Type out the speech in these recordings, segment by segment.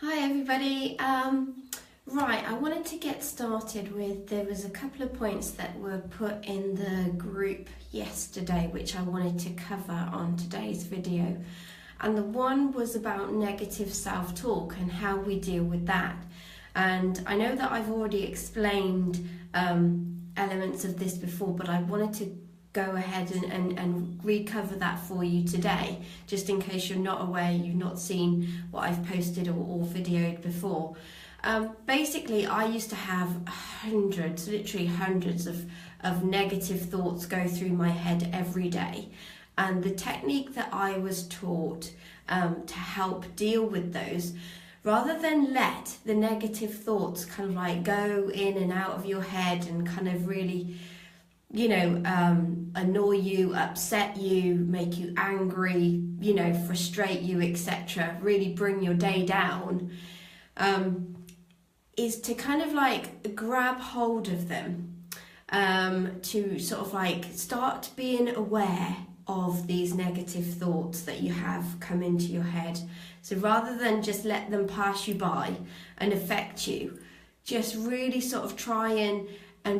Hi everybody. Right, I wanted to get started with, there was a couple of points that were put in the group yesterday which I wanted to cover on today's video. And the one was about negative self-talk and how we deal with that. And I know that I've already explained elements of this before, but I wanted to go ahead and recover that for you today, just in case you're not aware, you've not seen what I've posted or videoed before. Basically, I used to have hundreds, literally hundreds of negative thoughts go through my head every day. And the technique that I was taught to help deal with those, rather than let the negative thoughts kind of like go in and out of your head and kind of really, annoy you, upset you, make you angry, frustrate you, etc., really bring your day down, is to kind of like grab hold of them, to sort of like start being aware of these negative thoughts that you have come into your head. So rather than just let them pass you by and affect you, just really sort of try and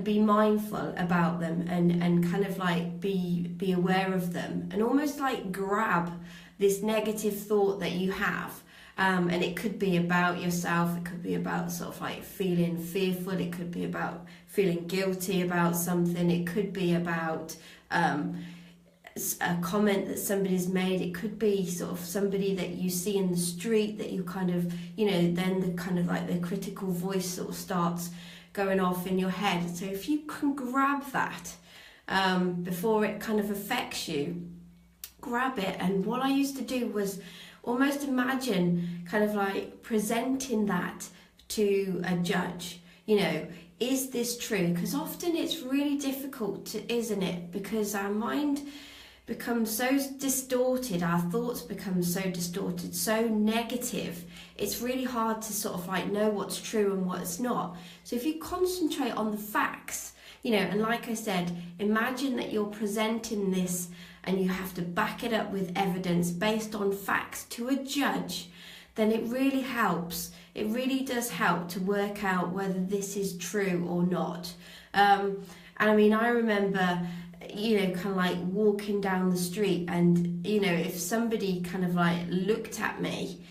be mindful about them and kind of like be aware of them, and almost like grab this negative thought that you have. And it could be about yourself, it could be about sort of like feeling fearful, it could be about feeling guilty about something, it could be about a comment that somebody's made, it could be sort of somebody that you see in the street that you kind of, then the kind of like the critical voice sort of starts going off in your head. So if you can grab that before it kind of affects you, grab it. And what I used to do was almost imagine kind of like presenting that to a judge. Is this true? Because often it's really difficult to, isn't it? Because our mind becomes so distorted, our thoughts become so distorted, so negative, it's really hard to sort of like know what's true and what's not. So if you concentrate on the facts, and like I said, imagine that you're presenting this and you have to back it up with evidence based on facts to a judge, then it really helps. It really does help to work out whether this is true or not. And I mean, I remember, kind of like walking down the street and, if somebody kind of like looked at me,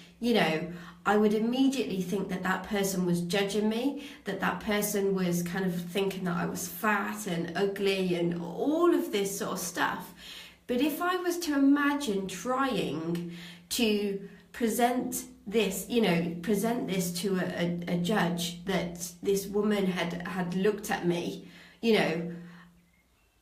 I would immediately think that that person was judging me, that that person was kind of thinking that I was fat and ugly and all of this sort of stuff. But if I was to imagine trying to present this to a judge, that this woman had looked at me,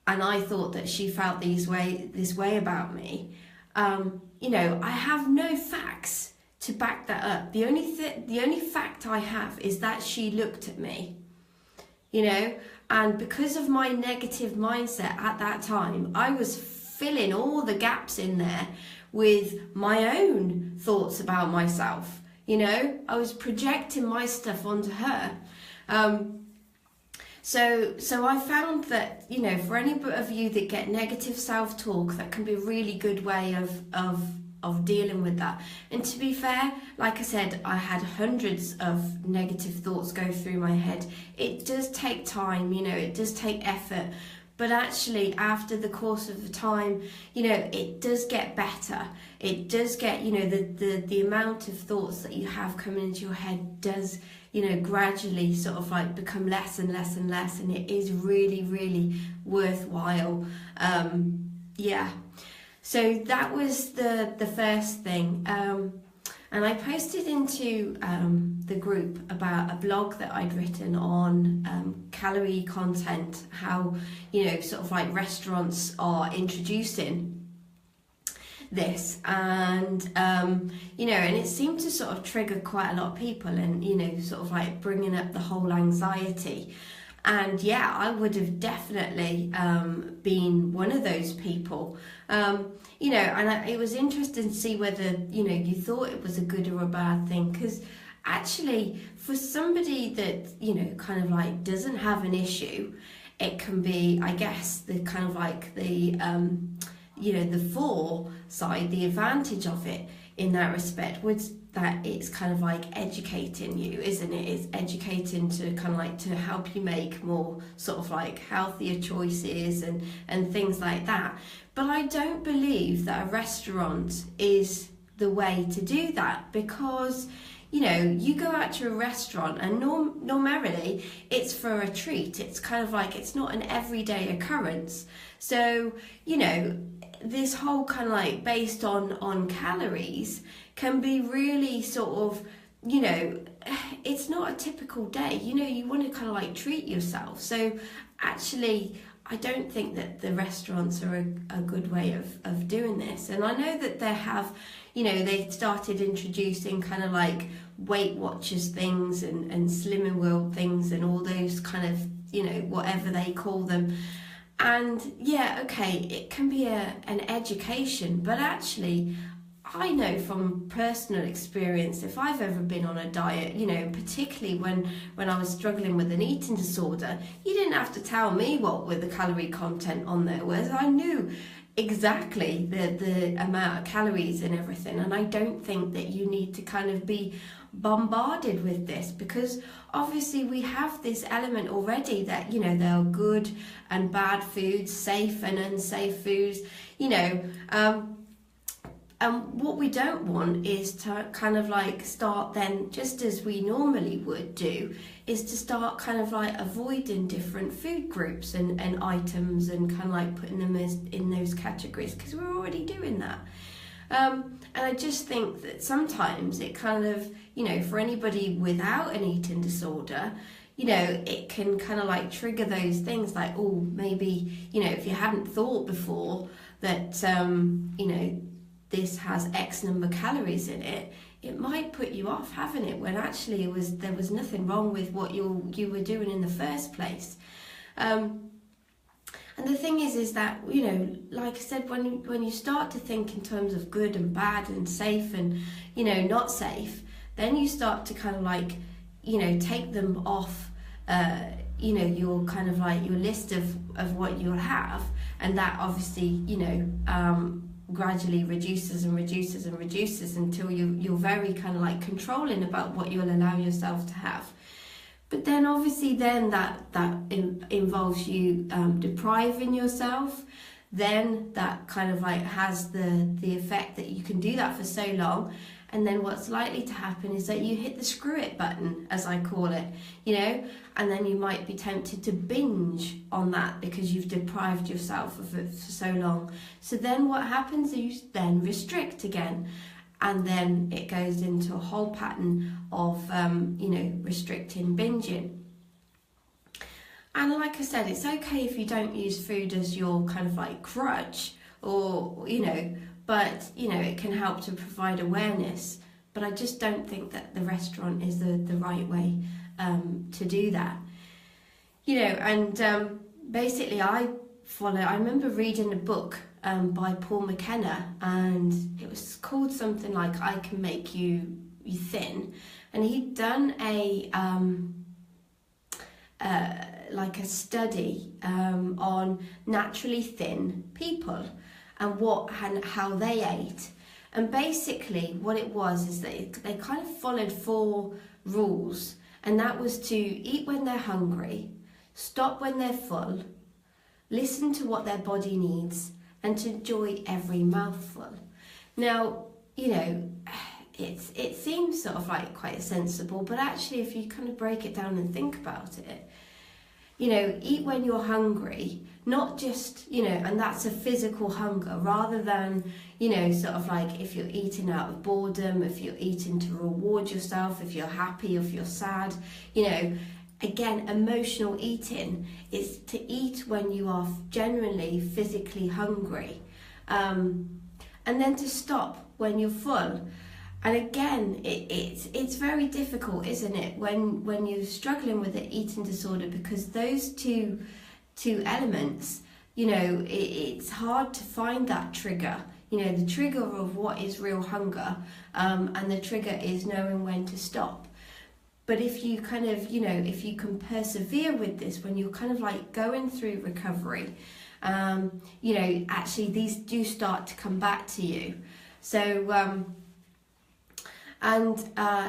and I thought that she felt this way about me, I have no facts to back that up. The only fact I have is that she looked at me, and because of my negative mindset at that time, I was filling all the gaps in there with my own thoughts about myself. I was projecting my stuff onto her. So I found that, for any of you that get negative self-talk, that can be a really good way of dealing with that. And to be fair, like I said, I had hundreds of negative thoughts go through my head. It does take time, it does take effort. But actually, after the course of the time, it does get better. It does get, the amount of thoughts that you have coming into your head does, gradually sort of like become less and less and less. And it is really, really worthwhile. So that was the first thing. And I posted into the group about a blog that I'd written on calorie content, how, sort of like restaurants are introducing this, and, and it seemed to sort of trigger quite a lot of people and, sort of like bringing up the whole anxiety. And yeah, I would have definitely been one of those people. It was interesting to see whether, you thought it was a good or a bad thing, because actually for somebody that, kind of like doesn't have an issue, it can be, I guess, the kind of like the, the foresight, the advantage of it in that respect that it's kind of like educating you, isn't it? It's educating to kind of like to help you make more sort of like healthier choices and things like that. But I don't believe that a restaurant is the way to do that, because you know, you go out to a restaurant and normally it's for a treat. It's kind of like, it's not an everyday occurrence. So, you know, this whole kind of like based on calories can be really sort of, you know, it's not a typical day. You know, you want to kind of like treat yourself. So actually, I don't think that the restaurants are a good way of doing this. And I know that they have, you know, they started introducing kind of like Weight Watchers things and Slimming World things and all those kind of, you know, whatever they call them. And yeah, okay, it can be an education, but actually I know from personal experience, if I've ever been on a diet, you know, particularly when I was struggling with an eating disorder, you didn't have to tell me what were the calorie content on there was. I knew exactly the amount of calories and everything. And I don't think that you need to kind of be bombarded with this, because obviously we have this element already that, you know, there are good and bad foods, safe and unsafe foods, you know, and what we don't want is to kind of like start then, just as we normally would do, is to start kind of like avoiding different food groups and items and kind of like putting them in those categories, because we're already doing that. And I just think that sometimes it kind of, you know, for anybody without an eating disorder, you know, it can kind of like trigger those things like, oh, maybe, you know, if you hadn't thought before that, you know, this has X number of calories in it, it might put you off having it, when actually there was nothing wrong with what you were doing in the first place. And the thing is that, you know, like I said, when you start to think in terms of good and bad and safe and, you know, not safe, then you start to kind of like, you know, take them off, you know, your kind of like your list of what you'll have, and that obviously, you know, gradually reduces and reduces and reduces until you're very kind of like controlling about what you'll allow yourself to have. But then obviously then that involves you depriving yourself. Then that kind of like has the effect that you can do that for so long, and then what's likely to happen is that you hit the screw it button, as I call it, you know, and then you might be tempted to binge on that because you've deprived yourself of it for so long. So then what happens is you then restrict again, and then it goes into a whole pattern of, you know, restricting, binging. And like I said, it's okay if you don't use food as your kind of like crutch, or, you know, but, you know, it can help to provide awareness. But I just don't think that the restaurant is the right way to do that. You know, and basically I remember reading a book by Paul McKenna, and it was called something like I Can Make You Thin, and he'd done like a study on naturally thin people and how they ate. And basically what it was is that they kind of followed 4 rules, and that was to eat when they're hungry, stop when they're full, listen to what their body needs, and to enjoy every mouthful. Now, you know, it seems sort of like quite sensible, but actually if you kind of break it down and think about it, you know, eat when you're hungry, not just, you know, and that's a physical hunger, rather than, you know, sort of like if you're eating out of boredom, if you're eating to reward yourself, if you're happy, if you're sad, you know. Again, emotional eating is to eat when you are genuinely physically hungry, and then to stop when you're full. And again, it's very difficult, isn't it, when you're struggling with an eating disorder, because those two elements, you know, it's hard to find that trigger. You know, the trigger of what is real hunger, and the trigger is knowing when to stop. But if you kind of, you know, if you can persevere with this when you're kind of like going through recovery, you know, actually these do start to come back to you. So, and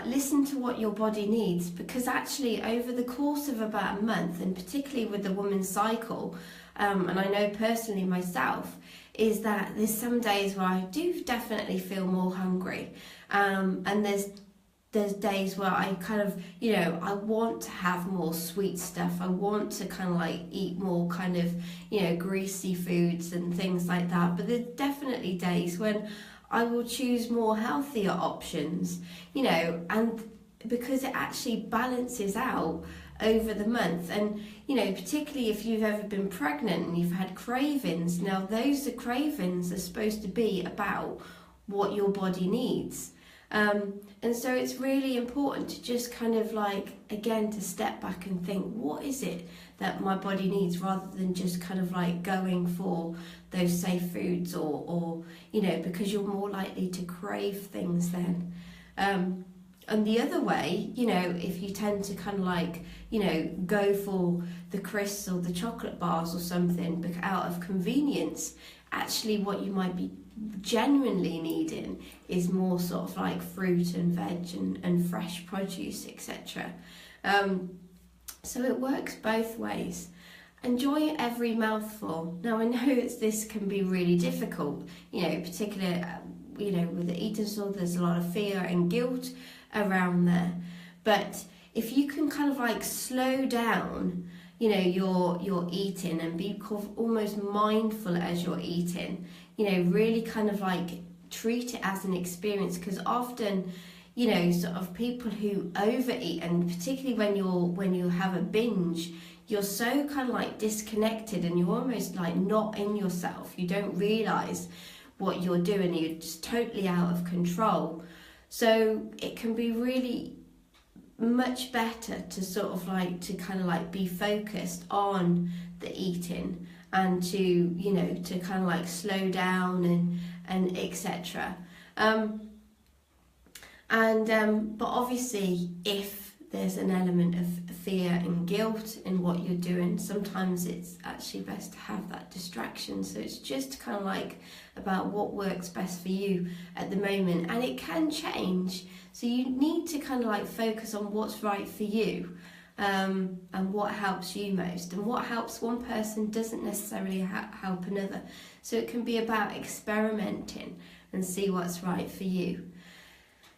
listen to what your body needs, because actually over the course of about a month, and particularly with the woman's cycle, and I know personally myself, is that there's some days where I do definitely feel more hungry, and there's days where I kind of, I want to have more sweet stuff. I want to kind of like eat more kind of, greasy foods and things like that. But there's definitely days when I will choose more healthier options, and because it actually balances out over the month. And, particularly if you've ever been pregnant and you've had cravings, now those cravings are supposed to be about what your body needs. And so it's really important to just kind of like, again, to step back and think, what is it that my body needs, rather than just kind of like going for those safe foods or because you're more likely to crave things then. And the other way, if you tend to kind of like, go for the crisps or the chocolate bars or something out of convenience, actually what you might be genuinely needing is more sort of like fruit and veg and fresh produce, etc. So it works both ways. Enjoy every mouthful. Now I know this can be really difficult, particularly with the eating disorder, there's a lot of fear and guilt around there. But if you can kind of like slow down, your eating, and be almost mindful as you're eating, really kind of like treat it as an experience, because often, sort of people who overeat, and particularly when you have a binge, you're so kind of like disconnected and you're almost like not in yourself. You don't realise what you're doing. You're just totally out of control. So it can be really much better to sort of like to kind of like be focused on the eating, and to to kind of like slow down and etc. But obviously, if there's an element of fear and guilt in what you're doing, sometimes it's actually best to have that distraction. So it's just kind of like about what works best for you at the moment, and it can change. So you need to kind of like focus on what's right for you, and what helps you most. And what helps one person doesn't necessarily help another. So it can be about experimenting and see what's right for you.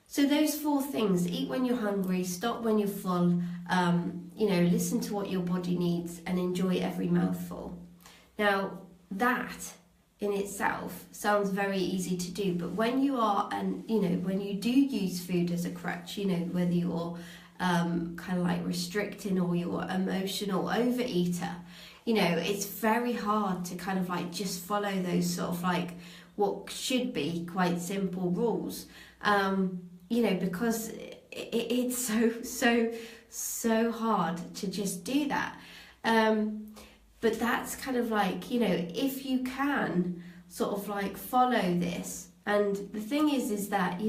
So those 4 things: eat when you're hungry, stop when you're full, listen to what your body needs, and enjoy every mouthful. Now that in itself sounds very easy to do, but when you are, when you do use food as a crutch, whether you're kind of like restricting or you're emotional overeater, it's very hard to kind of like just follow those sort of like what should be quite simple rules, because it's so hard to just do that. But that's kind of like, if you can sort of like follow this. And the thing is that,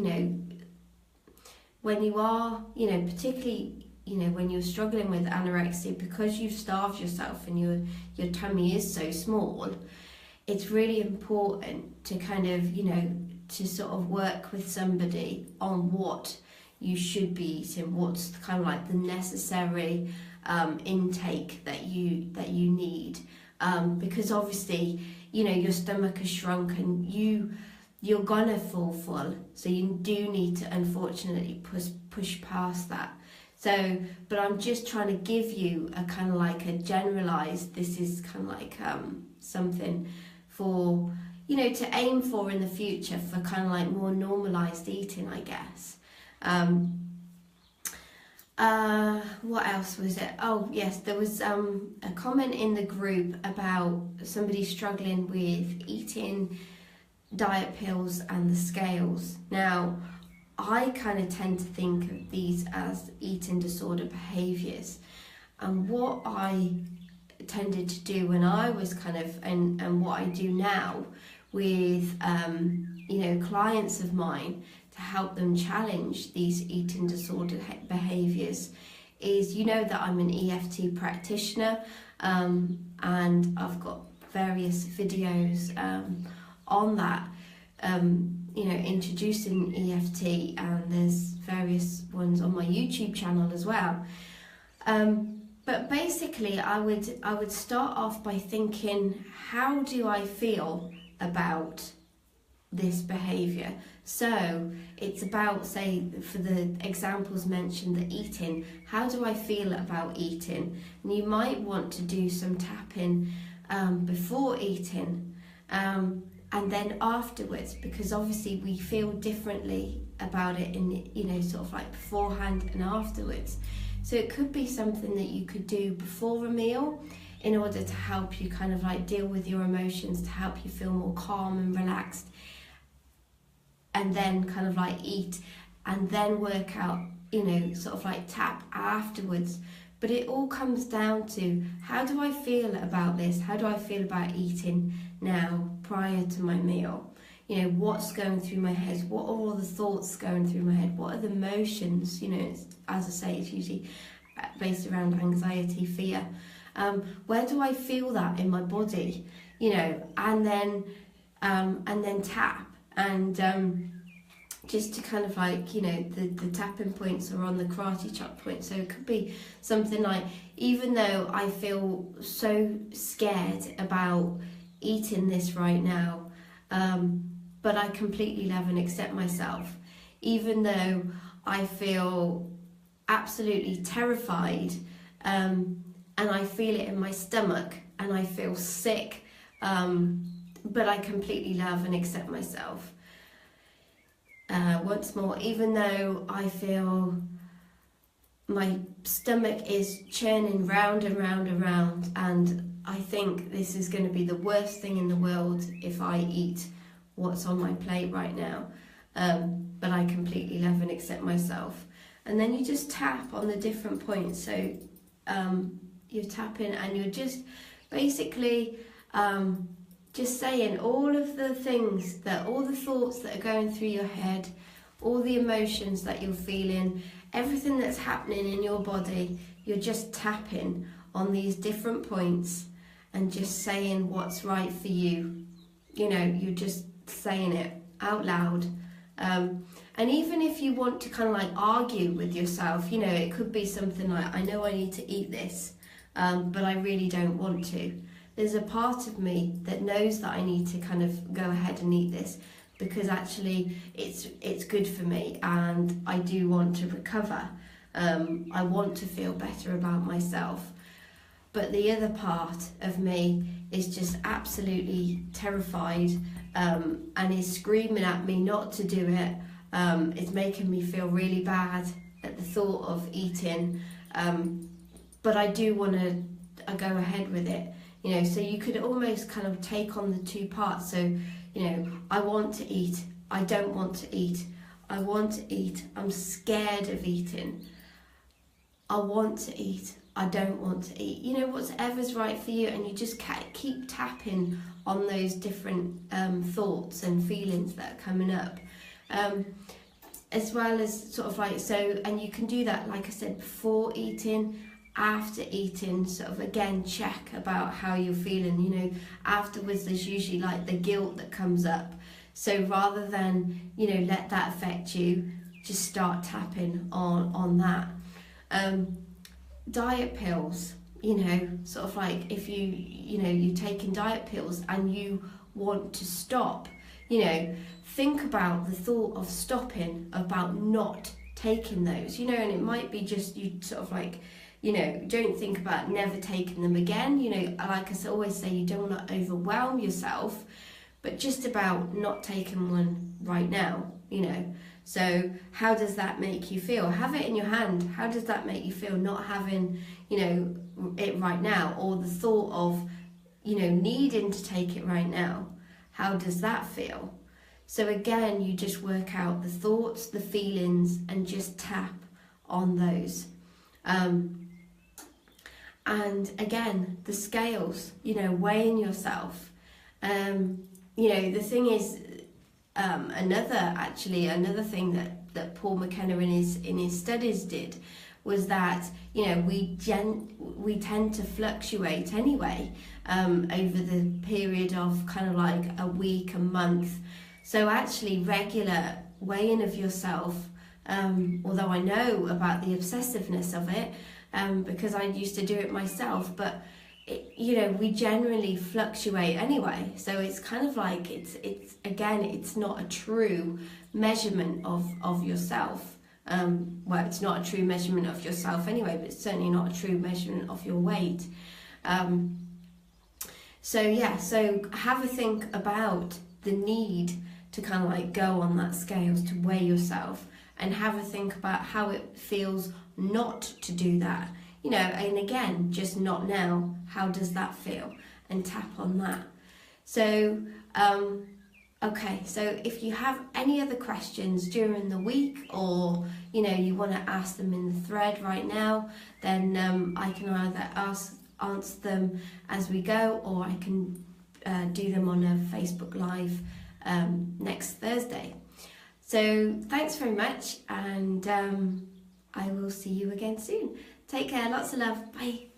when you are, particularly, when you're struggling with anorexia, because you've starved yourself and your tummy is so small, it's really important to kind of, to sort of work with somebody on what you should be eating, what's kind of like the necessary intake that you need, because obviously your stomach has shrunk and you're gonna fall full, so you do need to unfortunately push past that. So, but I'm just trying to give you a kind of like a generalized, this is kind of like something for to aim for in the future, for kind of like more normalized eating, I guess. What else was it? Oh yes, there was a comment in the group about somebody struggling with eating diet pills and the scales. Now, I kind of tend to think of these as eating disorder behaviours, and what I tended to do when I was kind of, and what I do now with clients of mine to help them challenge these eating disorder behaviours is, that I'm an EFT practitioner, and I've got various videos on that, introducing EFT, and there's various ones on my YouTube channel as well. But basically, I would start off by thinking, how do I feel about this behaviour? So it's about, say, for the examples mentioned, the eating. How do I feel about eating? And you might want to do some tapping before eating, and then afterwards, because obviously we feel differently about it in sort of like beforehand and afterwards. So it could be something that you could do before a meal in order to help you kind of like deal with your emotions, to help you feel more calm and relaxed, and then kind of like eat, and then work out, sort of like tap afterwards. But it all comes down to, how do I feel about this? How do I feel about eating now prior to my meal? What's going through my head? What are all the thoughts going through my head? What are the emotions? As I say, it's usually based around anxiety, fear. Where do I feel that in my body? And then tap, and just to kind of like, the tapping points are on the karate chop point. So it could be something like, even though I feel so scared about eating this right now, but I completely love and accept myself. Even though I feel absolutely terrified, and I feel it in my stomach, and I feel sick, but I completely love and accept myself. Once more, even though I feel my stomach is churning round and round and round, and I think this is going to be the worst thing in the world if I eat what's on my plate right now, but I completely love and accept myself. And then you just tap on the different points. So you're tapping, and you're just basically just saying all of the things, all the thoughts that are going through your head, all the emotions that you're feeling, everything that's happening in your body. You're just tapping on these different points and just saying what's right for you. You're just saying it out loud. And even if you want to kind of like argue with yourself, it could be something like, I know I need to eat this, but I really don't want to. There's a part of me that knows that I need to kind of go ahead and eat this, because actually it's good for me, and I do want to recover. I want to feel better about myself. But the other part of me is just absolutely terrified, and is screaming at me not to do it. It's making me feel really bad at the thought of eating, but I do want to go ahead with it. So you could almost kind of take on the two parts. So, I want to eat, I don't want to eat, I want to eat, I'm scared of eating, I want to eat, I don't want to eat. Whatever's right for you, and you just keep tapping on those different thoughts and feelings that are coming up. As well as sort of like, so, and you can do that, like I said, before eating, after eating, sort of again check about how you're feeling. Afterwards there's usually like the guilt that comes up, so rather than let that affect you, just start tapping on that. Diet pills, sort of like, if you're taking diet pills and you want to stop, think about the thought of stopping, about not taking those, and it might be just you sort of like, don't think about never taking them again. Like I always say, you don't want to overwhelm yourself, but just about not taking one right now, So how does that make you feel? Have it in your hand. How does that make you feel, not having, it right now, or the thought of, needing to take it right now? How does that feel? So again, you just work out the thoughts, the feelings, and just tap on those. And again, the scales, weighing yourself. The thing is, another thing that Paul McKenna in his studies did was that, we tend to fluctuate anyway, over the period of kind of like a week, a month. So actually regular weighing of yourself, although I know about the obsessiveness of it, because I used to do it myself, but we generally fluctuate anyway. So it's kind of like, it's not a true measurement of yourself. Well, it's not a true measurement of yourself anyway, but it's certainly not a true measurement of your weight. So have a think about the need to kind of like go on that scales to weigh yourself, and have a think about how it feels not to do that. And again, just not now. How does that feel? And tap on that. So, okay, so if you have any other questions during the week, or, you want to ask them in the thread right now, then I can either answer them as we go, or I can do them on a Facebook Live next Thursday. So thanks very much, and I will see you again soon. Take care, lots of love, bye.